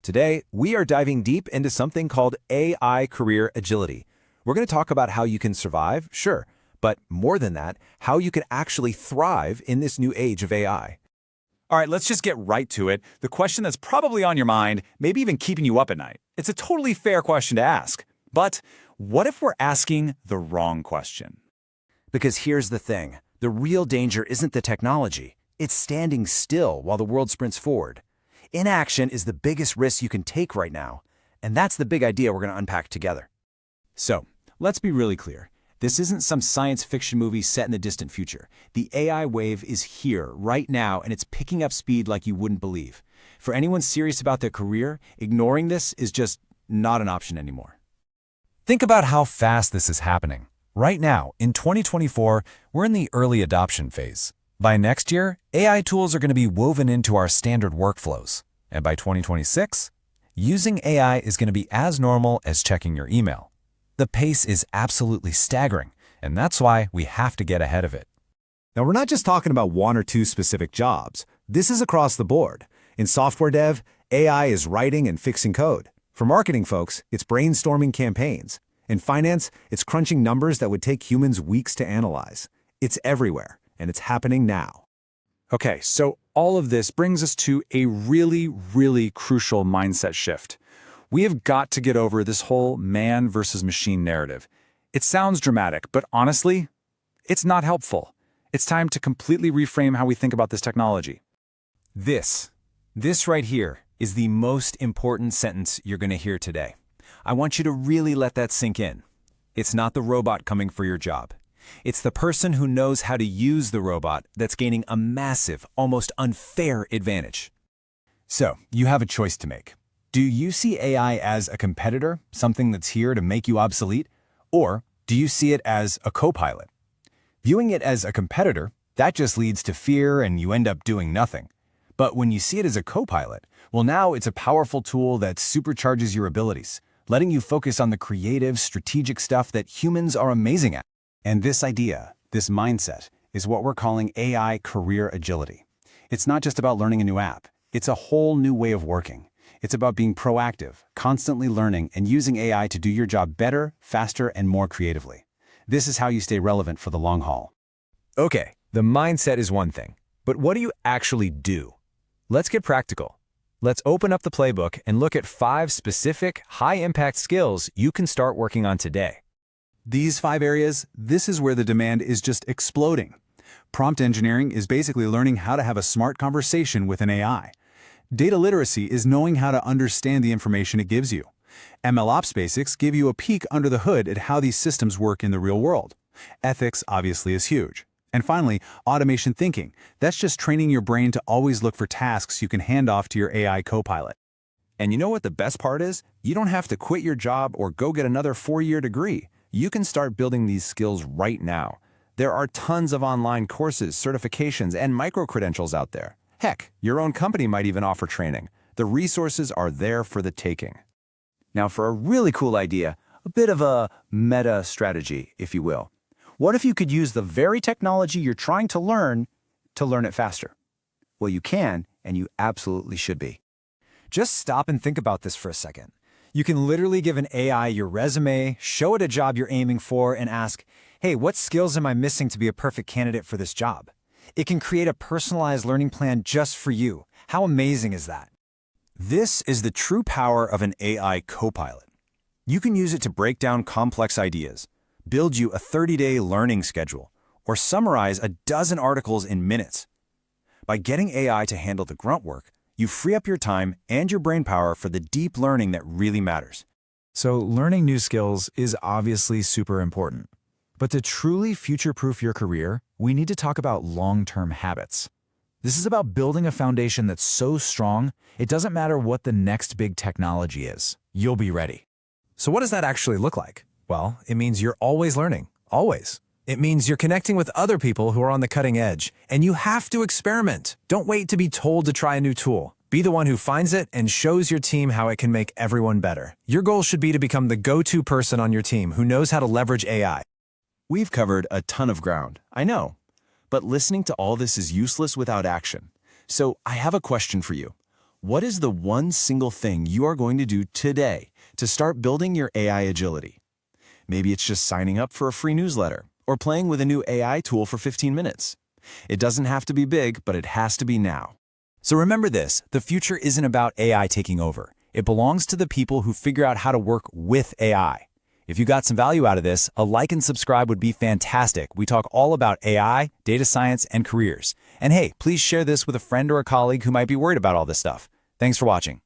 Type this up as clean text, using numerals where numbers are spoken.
Today, we are diving deep into something called AI career agility. We're going to talk about how you can survive, sure, but more than that, how you can actually thrive in this new age of AI. All right, let's just get right to it. The question that's probably on your mind, maybe even keeping you up at night. It's a totally fair question to ask. But what if we're asking the wrong question? Because here's the thing, the real danger isn't the technology, it's standing still while the world sprints forward. Inaction is the biggest risk you can take right now, and that's the big idea we're going to unpack together. So, let's be really clear. This isn't some science fiction movie set in the distant future. The AI wave is here, right now, and it's picking up speed like you wouldn't believe. For anyone serious about their career, ignoring this is just not an option anymore. Think about how fast this is happening. Right now, in 2024, we're in the early adoption phase. By next year, AI tools are going to be woven into our standard workflows. And by 2026, using AI is going to be as normal as checking your email. The pace is absolutely staggering, and that's why we have to get ahead of it. Now, we're not just talking about one or two specific jobs. This is across the board. In software dev, AI is writing and fixing code. For marketing folks, it's brainstorming campaigns. In finance, it's crunching numbers that would take humans weeks to analyze. It's everywhere, and it's happening now. Okay, so all of this brings us to a really crucial mindset shift. We have got to get over this whole man versus machine narrative. It sounds dramatic, but honestly, it's not helpful. It's time to completely reframe how we think about this technology. This right here is the most important sentence you're going to hear today. I want you to really let that sink in. It's not the robot coming for your job. It's the person who knows how to use the robot that's gaining a massive, almost unfair advantage. So, you have a choice to make. Do you see AI as a competitor, something that's here to make you obsolete? Or do you see it as a co-pilot? Viewing it as a competitor, that just leads to fear and you end up doing nothing. But when you see it as a co-pilot, well, now it's a powerful tool that supercharges your abilities, letting you focus on the creative, strategic stuff that humans are amazing at. And this idea, this mindset, is what we're calling AI career agility. It's not just about learning a new app. It's a whole new way of working. It's about being proactive, constantly learning, and using AI to do your job better, faster, and more creatively. This is how you stay relevant for the long haul. Okay, the mindset is one thing, but what do you actually do? Let's get practical. Let's open up the playbook and look at 5 specific, high-impact skills you can start working on today. These 5 areas, this is where the demand is just exploding. Prompt engineering is basically learning how to have a smart conversation with an AI. Data literacy is knowing how to understand the information it gives you. MLOps basics give you a peek under the hood at how these systems work in the real world. Ethics obviously is huge. And finally, automation thinking. That's just training your brain to always look for tasks you can hand off to your AI co-pilot. And you know what the best part is? You don't have to quit your job or go get another 4-year degree. You can start building these skills right now. There are tons of online courses, certifications, and micro-credentials out there. Heck, your own company might even offer training. The resources are there for the taking. Now for a really cool idea, a bit of a meta strategy, if you will. What if you could use the very technology you're trying to learn it faster? Well, you can, and you absolutely should be. Just stop and think about this for a second. You can literally give an AI your resume, show it a job you're aiming for, and ask, hey, what skills am I missing to be a perfect candidate for this job? It can create a personalized learning plan just for you. How amazing is that? This is the true power of an AI co-pilot. You can use it to break down complex ideas, build you a 30-day learning schedule, or summarize a dozen articles in minutes. By getting AI to handle the grunt work, you free up your time and your brain power for the deep learning that really matters. So learning new skills is obviously super important. But to truly future-proof your career, we need to talk about long-term habits. This is about building a foundation that's so strong, it doesn't matter what the next big technology is. You'll be ready. So what does that actually look like? Well, it means you're always learning, always. It means you're connecting with other people who are on the cutting edge, and you have to experiment. Don't wait to be told to try a new tool. Be the one who finds it and shows your team how it can make everyone better. Your goal should be to become the go-to person on your team who knows how to leverage AI. We've covered a ton of ground, I know, but listening to all this is useless without action. So I have a question for you. What is the one single thing you are going to do today to start building your AI agility? Maybe it's just signing up for a free newsletter or playing with a new AI tool for 15 minutes. It doesn't have to be big, but it has to be now. So remember this, the future isn't about AI taking over. It belongs to the people who figure out how to work with AI. If you got some value out of this, a like and subscribe would be fantastic. We talk all about AI, data science, and careers. And hey, please share this with a friend or a colleague who might be worried about all this stuff. Thanks for watching.